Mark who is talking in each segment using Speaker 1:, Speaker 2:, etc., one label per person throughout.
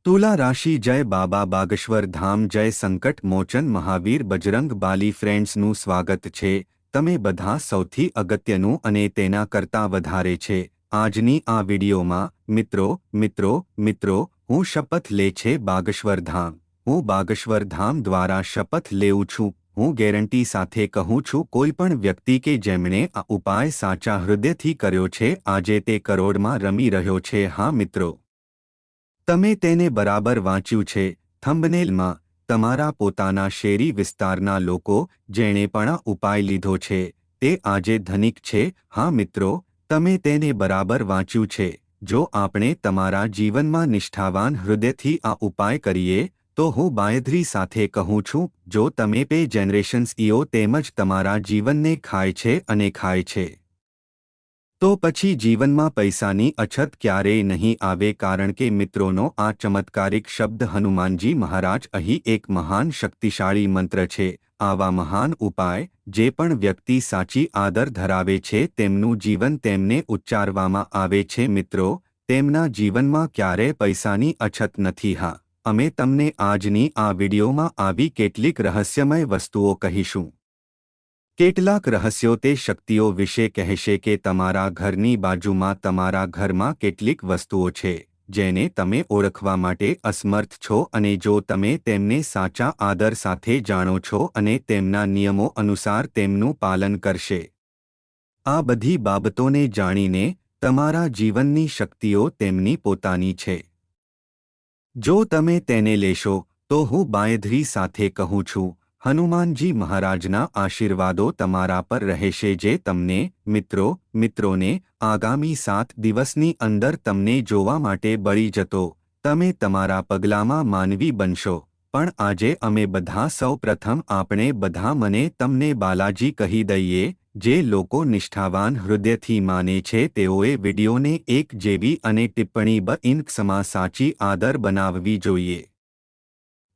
Speaker 1: तुला राशि जय बाबा बागेश्वर धाम जय संकट मोचन महावीर बजरंग बाली फ्रेंड्सનું સ્વાગત છે। તમે બધા સૌથી અગત્યનું અને તેના કરતાં વધારે છે। આજની આ વિડીયોમાં મિત્રો હું શપથ લે છે બાગેશ્વર ધામ। હું બાગેશ્વર ધામ દ્વારા શપથ લેઉં છું। હું ગેરંટી સાથે કહું છું કોઈ પણ વ્યક્તિ કે જેમણે આ ઉપાય સાચા હૃદયથી કર્યો છે આજે તે કરોડમાં રમી રહ્યો છે। હા મિત્રો, તમે તેને બરાબર વાંચ્યું છે। થંબનેલમાં તમારા પોતાના શેરી વિસ્તારના લોકો જેણે પણ આ ઉપાય લીધો છે તે આજે ધનિક છે। હા મિત્રો, તમે તેને બરાબર વાંચ્યું છે। જો આપણે તમારા જીવનમાં નિષ્ઠાવાન હૃદયથી આ ઉપાય કરીએ તો હું બાંયધરી સાથે કહું છું, જો તમે પે જનરેશન્સ ઈઓ તેમજ તમારા જીવનને ખાય છે અને ખાય છે તો પછી જીવનમાં પૈસાની અછત ક્યારેય નહીં આવે। કારણ કે મિત્રોનો આ ચમત્કારિક શબ્દ હનુમાનજી મહારાજ અહીં એક મહાન શક્તિશાળી મંત્ર છે। આવા મહાન ઉપાય જે પણ વ્યક્તિ સાચી આદર ધરાવે છે તેમનું જીવન તેમને ઉચ્ચારવામાં આવે છે મિત્રો, તેમના જીવનમાં ક્યારેય પૈસાની અછત નથી। હા, અમે તમને આજની આ વિડીયોમાં આવી કેટલીક રહસ્યમય વસ્તુઓ કહીશું। કેટલાક રહસ્યો તે શક્તિઓ વિશે કહેશે કે તમારા ઘરની બાજુમાં તમારા ઘરમાં કેટલીક વસ્તુઓ છે જેને તમે ઓળખવા માટે અસમર્થ છો અને જો તમે તેમને સાચા આદર સાથે જાણો છો અને તેમના નિયમો અનુસાર તેમનું પાલન કરશે, આ બધી બાબતોને જાણીને તમારા જીવનની શક્તિઓ તેમની પોતાની છે। જો તમે તેને લેશો તો હું બાંયધરી સાથે કહું છું, હનુમાનજી મહારાજના આશીર્વાદો તમારા પર રહેશે જે તમને મિત્રોને આગામી 7 દિવસની અંદર તમને જોવા માટે બળી જતો તમે તમારા પગલામાં માનવી બનશો। પણ આજે અમે બધા સૌ પ્રથમ આપણે બધા મને તમને બાલાજી કહી દઈએ। જે લોકો નિષ્ઠાવાન હૃદયથી માને છે તેઓએ વિડીયોને એક જેવી અને ટિપ્પણી બ સાચી આદર બનાવવી જોઈએ।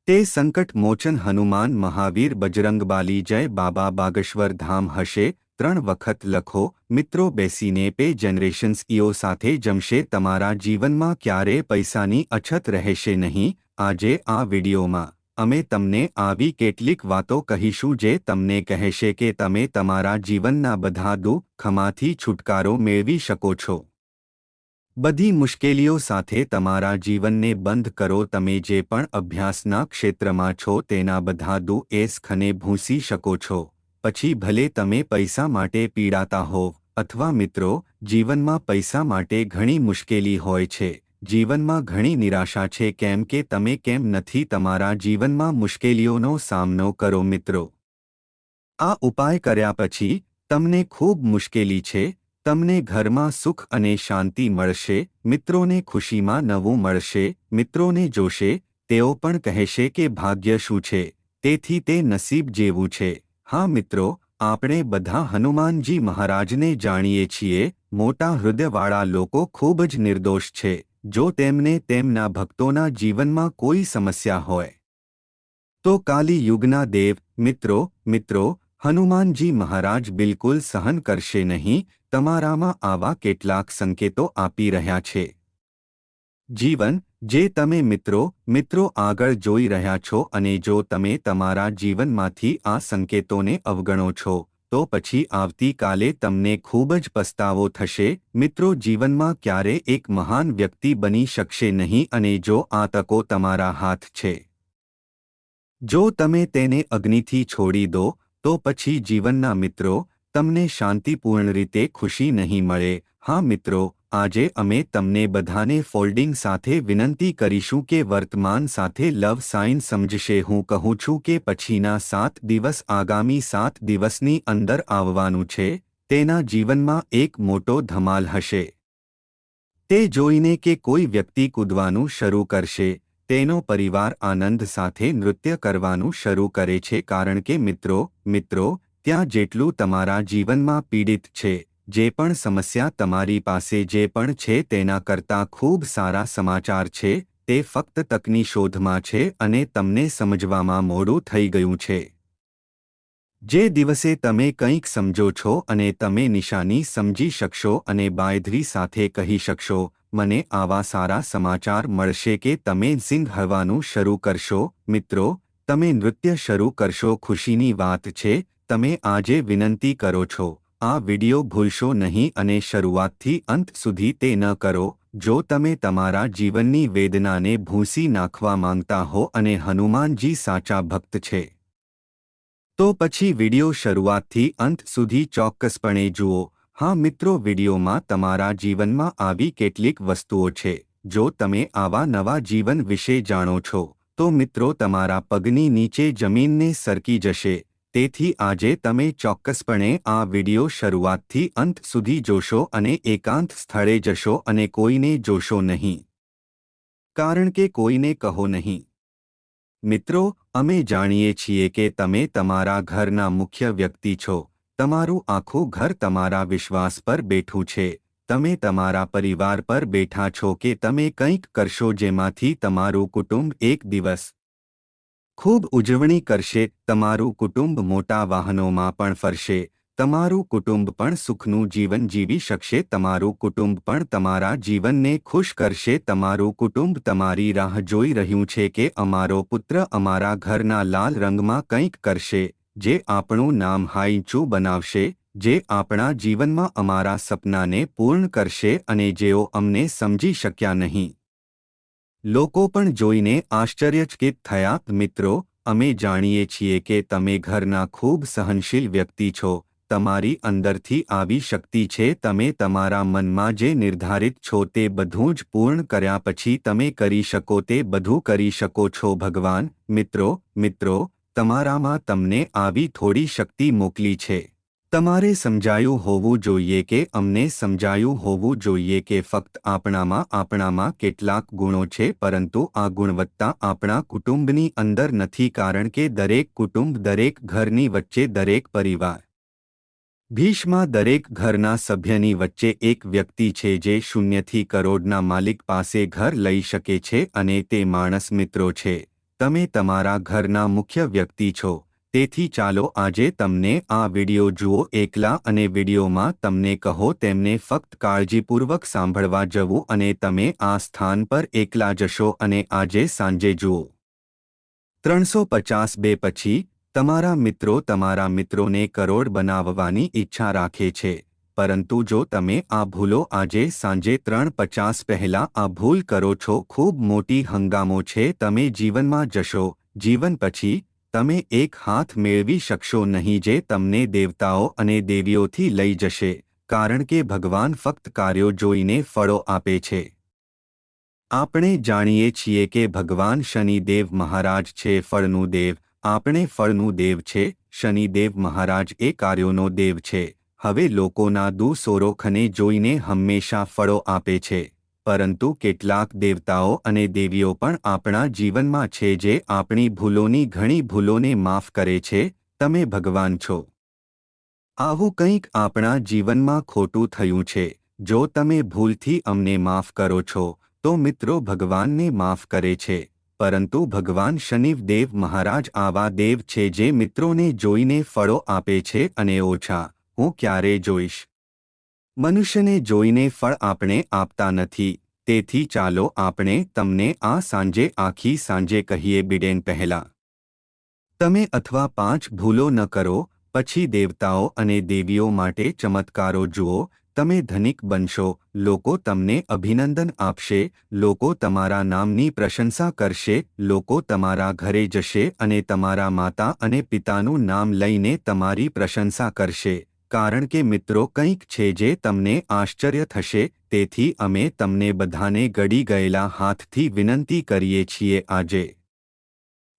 Speaker 1: તે સંકટ મોચન હનુમાન મહાવીર બજરંગબાલી જય બાબા બાગેશ્વર ધામ હશે। 3 વખત લખો મિત્રો, બેસીને પે જનરેશન્સ ઈઓ સાથે જમશે। તમારા જીવનમાં ક્યારેય પૈસાની અછત રહેશે નહીં। આજે આ વિડીયોમાં અમે તમને આવી કેટલીક વાતો કહીશું જે તમને કહેશે કે તમે તમારા જીવનના બધા દુઃખમાંથી છુટકારો મેળવી શકો છો। બધી મુશ્કેલીઓ સાથે તમારા જીવનને બંધ કરો। તમે જે પણ અભ્યાસના ક્ષેત્રમાં છો તેના બધા દુઃખને ભૂંસી શકો છો। પછી ભલે તમે પૈસા માટે પીડાતા હોવ અથવા મિત્રો, જીવનમાં પૈસા માટે ઘણી મુશ્કેલી હોય છે, જીવનમાં ઘણી નિરાશા છે કેમ કે તમે કેમ નથી તમારા જીવનમાં મુશ્કેલીઓનો સામનો કરો મિત્રો। આ ઉપાય કર્યા પછી તમને ખૂબ મુશ્કેલી છે, તમને ઘરમાં સુખ અને શાંતિ મળશે, મિત્રોને ખુશીમાં નવું મળશે, મિત્રોને જોશે તેઓ પણ કહેશે કે ભાગ્ય શું છે, તેથી તે નસીબ જેવું છે। હા મિત્રો, આપણે બધા હનુમાનજી મહારાજને જાણીએ છીએ। મોટા હૃદયવાળા લોકો ખૂબ જ નિર્દોષ છે। જો તેમને તેમના ભક્તોના જીવનમાં કોઈ સમસ્યા હોય તો કાલી યુગના દેવ મિત્રો હનુમાનજી મહારાજ બિલકુલ સહન કરશે નહીં। તમારામાં આવા કેટલાક સંકેતો આપી રહ્યા છે જીવન જે તમે મિત્રો આગળ જોઈ રહ્યા છો અને જો તમે તમારા જીવનમાંથી આ સંકેતોને અવગણો છો તો પછી આવતીકાલે તમને ખૂબ જ પસ્તાવો થશે। મિત્રો, જીવનમાં ક્યારે એક મહાન વ્યક્તિ બની શકશે નહીં અને જો આ તકો તમારા હાથ છે, જો તમે તેને અગ્નિથી છોડી દો તો પછી જીવનના મિત્રો તમને શાંતિપૂર્ણ રીતે ખુશી નહીં મળે। હા મિત્રો, આજે અમે તમને બધાને ફોલ્ડિંગ સાથે વિનંતી કરીશું કે વર્તમાન સાથે લવ સાઇન સમજશે। હું કહું છું કે પછીના 7 દિવસ આગામી 7 દિવસની અંદર આવવાનું છે તેના જીવનમાં એક મોટો ધમાલ હશે। તે જોઈને કે કોઈ વ્યક્તિ કૂદવાનું શરૂ કરશે, તેનો પરિવાર આનંદ સાથે નૃત્ય કરવાનું શરૂ કરે છે કારણ કે મિત્રો ત્યાં જેટલું તમારા જીવનમાં પીડિત છે, જે પણ સમસ્યા તમારી પાસે જે પણ છે તેના કરતાં ખૂબ સારા સમાચાર છે। તે ફક્ત તકની શોધમાં છે અને તમને સમજવામાં મોડું થઈ ગયું છે। જે દિવસે તમે કંઈક સમજો છો અને તમે નિશાની સમજી શકશો અને બાંયધરી સાથે કહી શકશો, મને આવા સારા સમાચાર મળશે કે તમે સિંગ હળવાનું શરૂ કરશો. મિત્રો, તમે નૃત્ય શરૂ કરશો. ખુશીની વાત છે, તમે આજે વિનંતી કરો છો. આ વિડિયો ભૂલશો નહીં અને શરૂઆતથી અંત સુધી તે ન કરો. જો તમે તમારા જીવનની વેદનાને ભૂંસી નાખવા માંગતા હો અને હનુમાનજી સાચા ભક્ત છે, તો પછી વિડિયો શરૂઆતથી અંત સુધી ચોક્કસપણે જુઓ. હા મિત્રો, વિડિયોમાં તમારા જીવનમાં આવી કેટલીક વસ્તુઓ છે. જો તમે આવા નવા જીવન વિશે જાણો છો, તો મિત્રો તમારા પગની નીચે જમીનને સરકી જશે. તેથી આજે તમે ચોક્કસપણે આ વિડિયો શરૂઆતથી અંત સુધી જોશો અને એકાંત સ્થળે જશો અને કોઈને જોશો નહીં. કારણ કે કોઈને કહો નહીં. મિત્રો, અમે જાણીએ છીએ કે તમે તમારા ઘરના મુખ્ય વ્યક્તિ છો. તમારું આખું ઘર તમારા વિશ્વાસ પર બેઠું છે. તમે તમારા પરિવાર પર બેઠા છો કે તમે કંઈક કરશો જેમાંથી તમારું કુટુંબ એક દિવસ ખૂબ ઉજવણી કરશે. તમારું કુટુંબ મોટા વાહનોમાં પણ ફરશે. તમારું કુટુંબ પણ સુખનું જીવન જીવી શકશે. તમારું કુટુંબ પણ તમારા જીવનને ખુશ કરશે. તમારું કુટુંબ તમારી રાહ જોઈ રહ્યું છે કે અમારો પુત્ર અમારા ઘરના લાલ રંગમાં કંઈક કરશે, જે આપણું નામ હાઈચું બનાવશે, જે આપણા જીવનમાં અમારા સપનાને પૂર્ણ કરશે અને જેઓ અમને સમજી શક્યા નહીં. લોકો પણ જોઈને આશ્ચર્યચકિત થયા. મિત્રો, અમે જાણીએ છીએ કે તમે ઘરના ખૂબ સહનશીલ વ્યક્તિ છો. તમારી અંદરથી આવી શક્તિ છે. તમે તમારા મનમાં જે નિર્ધારિત છો તે બધું જ પૂર્ણ કર્યા પછી તમે કરી શકો તે બધું કરી શકો છો. ભગવાન, મિત્રો, તમારામાં તમને આવી થોડી શક્તિ મોકલી છે. તમારે સમજાયું હોવું જોઈએ કે અમને સમજાયું હોવું જોઈએ કે ફક્ત આપણામાં કેટલાક ગુણો છે, પરંતુ આ ગુણવત્તા આપણા કુટુંબની અંદર નથી. કારણ કે દરેક કુટુંબ, દરેક ઘરની વચ્ચે, દરેક પરિવાર, ભીષમાં દરેક ઘરના સભ્યની વચ્ચે એક વ્યક્તિ છે જે શૂન્યથી કરોડના માલિક પાસે ઘર લઈ શકે છે અને તે માણસ મિત્રો છે. તમે તમારા ઘરના મુખ્ય વ્યક્તિ છો. તેથી ચાલો આજે તમને આ વિડિયો જુઓ એકલા અને વિડિયોમાં તમને કહો તેમને ફક્ત કાળજીપૂર્વક સાંભળવા જવું અને તમે આ સ્થાન પર એકલા જશો અને આજે સાંજે જુઓ. 352 પછી તમારા મિત્રોને કરોડ બનાવવાની ઈચ્છા રાખે છે, પરંતુ જો તમે આ ભૂલો આજે સાંજે 3:50 પહેલા આ ભૂલ કરો છો, ખૂબ મોટી હંગામો છે. તમે જીવનમાં જશો. જીવન પછી તમે એક હાથ મેળવી શકશો નહીં જે તમને દેવતાઓ અને દેવીઓથી લઈ જશે. કારણ કે ભગવાન ફક્ત કાર્યો જોઈને ફળો આપે છે. આપણે જાણીએ છીએ કે ભગવાન શનિદેવ મહારાજ છે ફળનું દેવ. આપણે ફળનું દેવ છે. શનિદેવ મહારાજ એ કાર્યોનો દેવ છે. હવે લોકોના દુઃસોરોખને જોઈને હંમેશા ફળો આપે છે. પરંતુ કેટલાક દેવતાઓ અને દેવીઓ પણ આપણા જીવનમાં છે જે આપણી ભૂલોની ઘણી ભૂલોને માફ કરે છે. તમે ભગવાન છો. આવું કંઈક આપણા જીવનમાં ખોટું થયું છે. જો તમે ભૂલથી અમને માફ કરો છો, તો મિત્રો ભગવાનને માફ કરે છે. પરંતુ ભગવાન શનિદેવ મહારાજ આવા દેવ છે જે મિત્રોને જોઈને ફળો આપે છે અને ઓછા હું ક્યારે જોઈશ. મનુષ્યને જોઈને ફળ આપણે આપતા નથી. તેથી ચાલો આપણે તમને આ સાંજે આખી સાંજે કહીએ બિડેન પહેલા. તમે અથવા 5 ભૂલો ન કરો. પછી દેવતાઓ અને દેવીઓ માટે ચમત્કારો જુઓ. તમે ધનિક બનશો. લોકો તમને અભિનંદન આપશે. લોકો તમારા નામની પ્રશંસા કરશે. લોકો તમારા ઘરે જશે અને તમારા માતા અને પિતાનું નામ લઈને તમારી પ્રશંસા કરશે. કારણ કે મિત્રો કંઈક છે જે તમને આશ્ચર્ય થશે. તેથી અમે તમને બધાને ગળી ગયેલા હાથથી વિનંતી કરીએ છીએ આજે.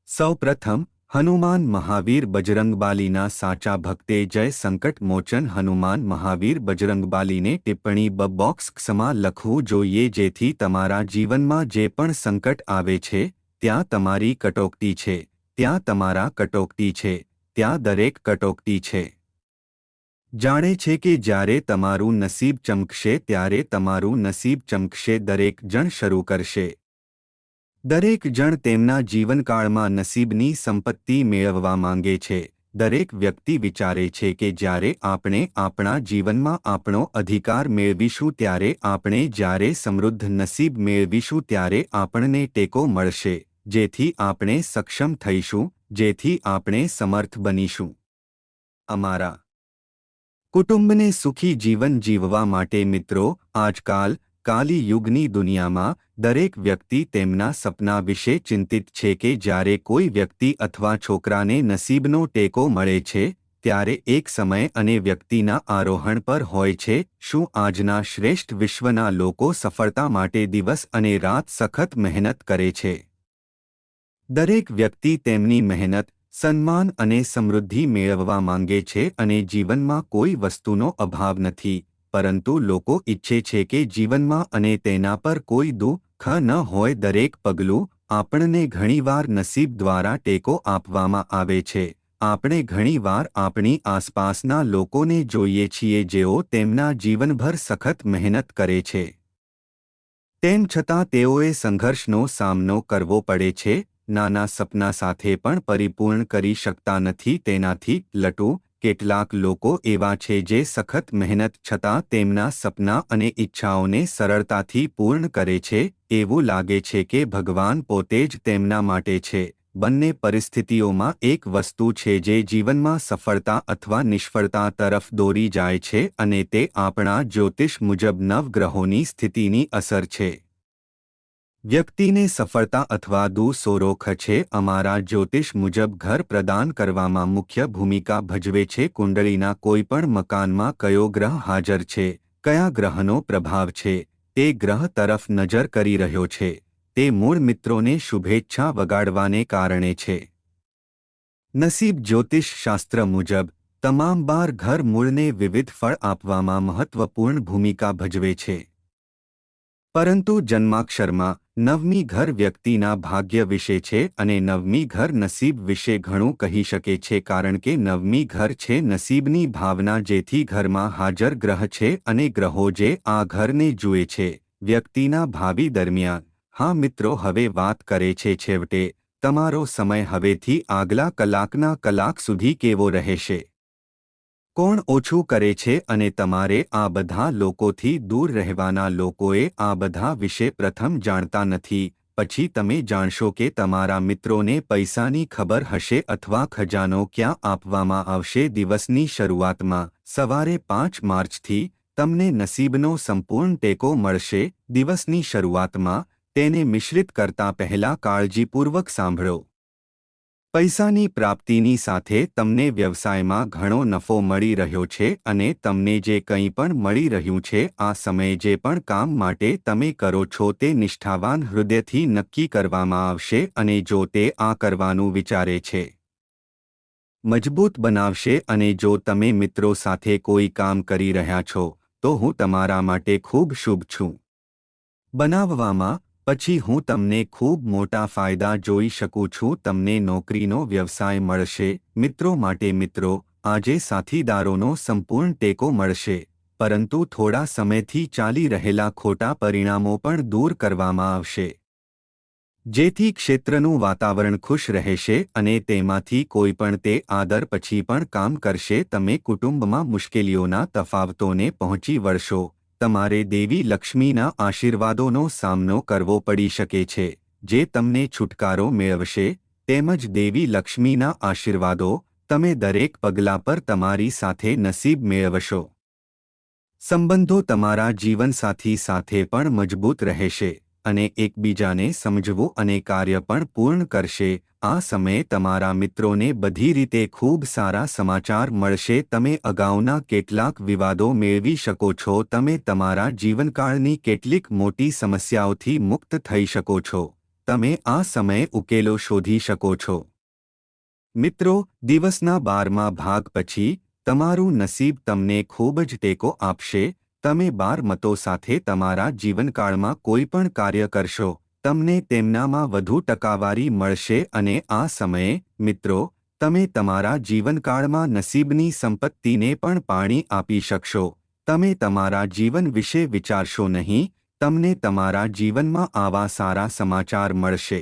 Speaker 1: સૌપ્રથમ, હનુમાન મહાવીર બજરંગબાલીના સાચા ભક્તે જય સંકટ મોચન હનુમાન મહાવીર બજરંગબાલીને ટિપ્પણી બોક્સમાં લખવું જોઈએ જેથી તમારા જીવનમાં જે પણ સંકટ આવે છે, ત્યાં તમારી કટોકટી છે, ત્યાં તમારા કટોકટી છે, ત્યાં દરેક કટોકટી છે. જાણે છે કે જ્યારે તમારું નસીબ ચમકશે ત્યારે તમારું નસીબ ચમકશે. દરેક જણ શરૂ કરશે. દરેક જણ તેમના જીવનકાળમાં નસીબની સંપત્તિ મેળવવા માંગે છે. દરેક વ્યક્તિ વિચારે છે કે જ્યારે આપણે આપણા જીવનમાં આપણો અધિકાર મેળવીશું ત્યારે આપણે જ્યારે સમૃદ્ધ નસીબ મેળવીશું ત્યારે આપણને ટેકો મળશે, જેથી આપણે સક્ષમ થઈશું, જેથી આપણે સમર્થ બનીશું. અમારા કુટુંબને સુખી જીવન જીવવા માટે મિત્રો, આજકાલ કાલી યુગની દુનિયામાં દરેક વ્યક્તિ તેમના સપના વિશે ચિંતિત છે કે જ્યારે કોઈ વ્યક્તિ અથવા છોકરાને નસીબનો ટેકો મળે છે ત્યારે એક સમય અને વ્યક્તિના આરોહણ પર હોય છે. શું આજના શ્રેષ્ઠ વિશ્વના લોકો સફળતા માટે દિવસ અને રાત સખત મહેનત કરે છે? દરેક વ્યક્તિ તેમની મહેનત, સન્માન અને સમૃદ્ધિ મેળવવા માંગે છે અને જીવનમાં કોઈ વસ્તુનો અભાવ નથી, પરંતુ લોકો ઈચ્છે છે કે જીવનમાં અને તેના પર કોઈ દુઃખ ન હોય. દરેક પગલું આપણને ઘણીવાર નસીબ દ્વારા ટેકો આપવામાં આવે છે. આપણે ઘણીવાર આપણી આસપાસના લોકોને જોઈએ છીએ જેઓ તેમના જીવનભર સખત મહેનત કરે છે. તેમ છતાં તેઓએ સંઘર્ષનો સામનો કરવો પડે છે, નાના સપના સાથે પણ પરિપૂર્ણ કરી શકતા નથી. તેનાથી લટું કેટલાક લોકો એવા છે જે સખત મહેનત છતાં તેમના સપના અને ઈચ્છાઓને સરળતાથી પૂર્ણ કરે છે. એવું લાગે છે કે ભગવાન પોતે જ તેમના માટે છે. બંને પરિસ્થિતિઓમાં એક વસ્તુ છે જે જીવનમાં સફળતા અથવા નિષ્ફળતા તરફ દોરી જાય છે અને તે આપણા જ્યોતિષ મુજબ નવગ્રહોની સ્થિતિની અસર છે. વ્યક્તિને સફળતા અથવા દુઃખ છે અમારા જ્યોતિષ મુજબ ઘર પ્રદાન કરવામાં મુખ્ય ભૂમિકા ભજવે છે. કુંડળીના કોઈપણ મકાનમાં કયો ગ્રહ હાજર છે, કયા ગ્રહનો પ્રભાવ છે, તે ગ્રહ તરફ નજર કરી રહ્યો છે, તે મૂળ મિત્રોને શુભેચ્છા વગાડવાને કારણે છે. નસીબ જ્યોતિષ શાસ્ત્ર મુજબ તમામ 12 ઘર મૂળને વિવિધ ફળ આપવામાં મહત્વપૂર્ણ ભૂમિકા ભજવે છે. પરંતુ જન્માક્ષરમાં નવમી ઘર વ્યક્તિના ભાગ્ય વિશે છે અને નવમી ઘર નસીબ વિશે ઘણું કહી શકે છે કારણ કે નવમી ઘર છે નસીબની ભાવના. જેથી ઘરમાં હાજર ગ્રહ છે અને ગ્રહો જે આ ઘરને જુએ છે વ્યક્તિના ભાવિ દરમિયાન. હા મિત્રો, હવે વાત કરે છે છેવટે તમારો સમય હવેથી આગલા કલાકના કલાક સુધી કેવો રહેશે? કોણ ઓછું કરે છે અને તમારે આ બધા લોકોથી દૂર રહેવાના લોકોએ આ બધા વિશે પ્રથમ જાણતા નથી. પછી તમે જાણશો કે તમારા મિત્રોને પૈસાની ખબર હશે અથવા ખજાનો ક્યાં આપવામાં આવશે. દિવસની શરૂઆતમાં સવારે 5 માર્ચથી તમને નસીબનો સંપૂર્ણ ટેકો મળશે. દિવસની શરૂઆતમાં તેને મિશ્રિત કરતા પહેલા કાળજીપૂર્વક સાંભળો. પૈસાની પ્રાપ્તિની સાથે તમને વ્યવસાયમાં ઘણો નફો મળી રહ્યો છે અને તમને જે કંઈ પણ મળી રહ્યું છે આ સમયે જે પણ કામ માટે તમે કરો છો તે નિષ્ઠાવાન હૃદયથી નક્કી કરવામાં આવશે અને જો તે આ કરવાનું વિચારે છે મજબૂત બનાવશે. અને જો તમે મિત્રો સાથે કોઈ કામ કરી રહ્યા છો તો હું તમારા માટે ખૂબ શુભ છું. બનાવવામાં પછી હું તમને ખૂબ મોટા ફાયદા જોઈ શકું છું. તમને નોકરીનો વ્યવસાય મળશે. મિત્રો માટે મિત્રો, આજે સાથીદારોનો સંપૂર્ણ ટેકો મળશે, પરંતુ થોડા સમયથી ચાલી રહેલા ખોટા પરિણામો પણ દૂર કરવામાં આવશે. જેથી ક્ષેત્રનું વાતાવરણ ખુશ રહેશે અને તેમાંથી કોઈ પણ તે આદર પછી પણ કામ કરશે. તમે કુટુંબમાં મુશ્કેલીઓના તફાવતોને પહોંચી વળશો. તમારે દેવી લક્ષ્મીના આશીર્વાદોનો સામનો કરવો પડી શકે છે જે તમને છુટકારો મેળવશે. તેમજ દેવી લક્ષ્મીના આશીર્વાદો તમે દરેક પગલા પર તમારી સાથે નસીબ મેળવશો. સંબંધો તમારા જીવનસાથી સાથે પણ મજબૂત રહેશે અને એકબીજાને સમજવું અને કાર્ય પણ પૂર્ણ કરશે. આ સમયે તમારા મિત્રોને બધી રીતે ખૂબ સારા સમાચાર મળશે. તમે અગાઉના કેટલાક વિવાદો મેળવી શકો છો. તમે તમારા જીવનકાળની કેટલીક મોટી સમસ્યાઓથી મુક્ત થઈ શકો છો. તમે આ સમયે ઉકેલો શોધી શકો છો. મિત્રો, દિવસના 12મા ભાગ પછી તમારું નસીબ તમને ખૂબ જ ટેકો આપશે. તમે 12 મતો સાથે તમારા જીવનકાળમાં કોઈ પણ કાર્ય કરશો, તમને તેમનામાં વધુ ટકાવારી મળશે અને આ સમયે મિત્રો તમે તમારા જીવનકાળમાં નસીબની સંપત્તિને પણ પાણી આપી શકશો. તમે તમારા જીવન વિશે વિચારશો નહીં. તમને તમારા જીવનમાં આવા સારા સમાચાર મળશે.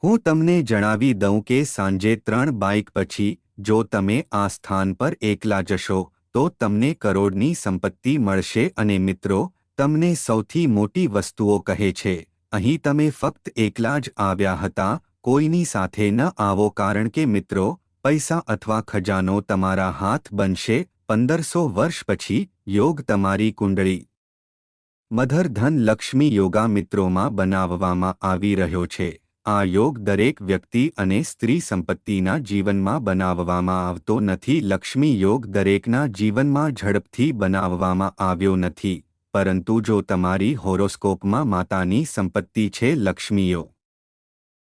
Speaker 1: હું તમને જણાવી દઉં કે સાંજે 3 બાઇક પછી જો તમે આ સ્થાન પર એકલા જશો તો તમને કરોડની સંપત્તિ મળશે અને મિત્રો તમને સૌથી મોટી વસ્તુઓ કહે છે અહીં તમે ફક્ત એકલા જ આવ્યા હતા કોઈની સાથે ન આવો કારણ કે મિત્રો પૈસા અથવા ખજાનો તમારા હાથ બનશે 1500 વર્ષ પછી યોગ તમારી કુંડળી મધર ધન લક્ષ્મી યોગા મિત્રોમાં બનાવવામાં આવી રહ્યો છે આ યોગ દરેક વ્યક્તિ અને સ્ત્રી સંપત્તિના જીવનમાં બનાવવામાં આવતો નથી લક્ષ્મી યોગ દરેકના જીવનમાં ઝડપથી બનાવવામાં આવ્યો નથી પરંતુ જો તમારી હોરોસ્કોપમાં માતાની સંપત્તિ છે લક્ષ્મીયો